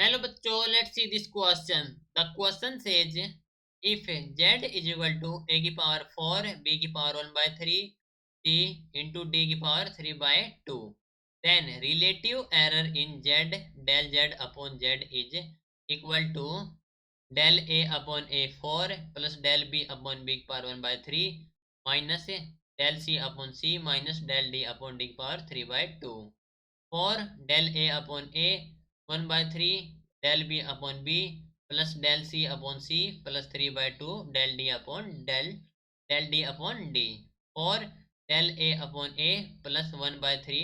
Hello बच्चों, let's see this question. The question says if z is equal to a की power 4 b की power 1 by 3 c into d की power 3 by 2, then relative error in z del z upon z is equal to del a upon a 4 plus del b upon b की power 1 by 3 minus del c upon c minus del d upon d की power 3 by 2 for del a upon a 1 by 3 del b upon b plus del c upon c plus 3 by 2 del d upon del d upon d for del a upon a plus 1 by 3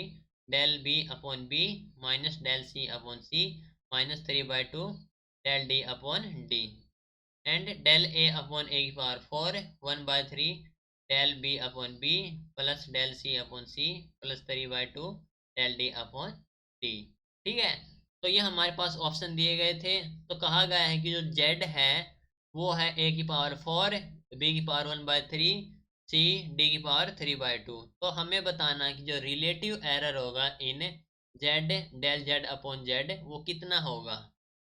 del b upon b minus del c upon c minus 3 by 2 del d upon d and del a upon a की power 4 1 by 3 del b upon b plus del c upon c plus 3 by 2 del d upon d. ठीक है, तो ये हमारे पास option दिए गए थे. तो कहा गया है कि जो z है वो है a की पावर 4 b की पावर 1 by 3 c d की पावर 3 by 2. तो हमें बताना कि जो रिलेटिव एरर होगा इन z del z upon z वो कितना होगा.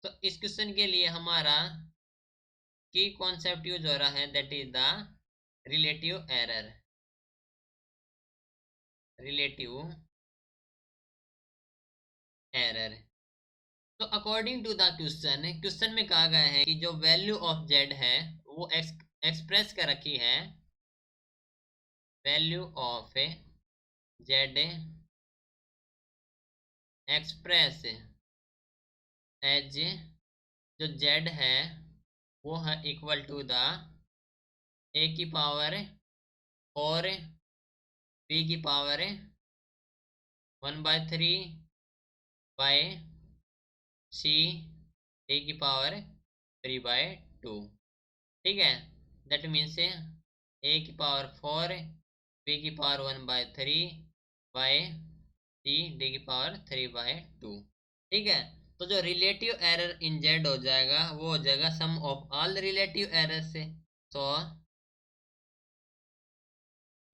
तो इस क्वेश्चन के लिए हमारा की कॉन्सेप्ट यूज हो रहा है, that is the relative error. Relative error. तो अकॉर्डिंग टू द क्वेश्चन में कहा गया है कि जो वैल्यू ऑफ z है वो एक्सप्रेस कर रखी है. Value of z express as जो z है वो है इक्वल टू द a की पावर और b की power 1 by 3 by c a की पावर 3 by 2. ठीक है, दैट मीन्स a की पावर 4 b की power 1 by 3 by c d की पावर 3 by 2. ठीक है, तो जो रिलेटिव एरर इन z हो जाएगा वो हो जाएगा सम ऑफ ऑल रिलेटिव एरर से. तो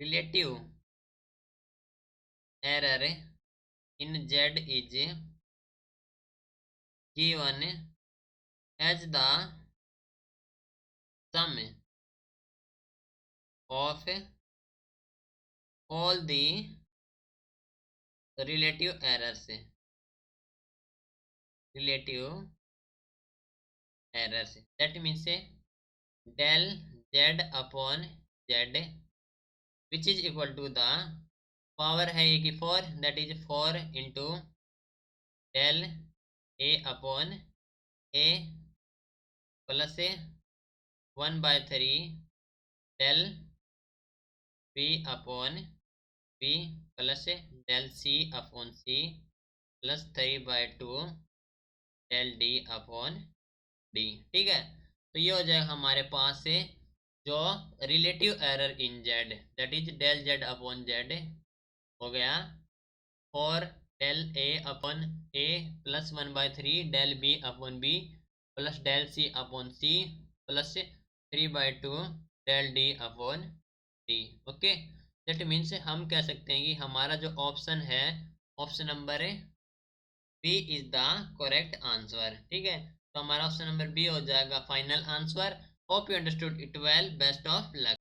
relative error in z is given as the sum of all the relative errors. Relative errors, that means del z upon z which is equal to the power है a की 4, that is 4 into del a upon a plus 1 by 3 del b upon b plus del c upon c plus 3 by 2 del d upon d. ठीक है, तो ये हो जाएगा हमारे पास से जो relative error in z, that is del z upon z हो गया. और del a upon a plus 1 by 3 del b upon b plus del c upon c plus 3 by 2 del d upon d. Okay, that means हम कह सकते हैं कि हमारा जो ऑप्शन है, option number B is the correct answer. ठीक है, तो हमारा ऑप्शन नंबर बी हो जाएगा final answer. Hope you understood it well. Best of luck.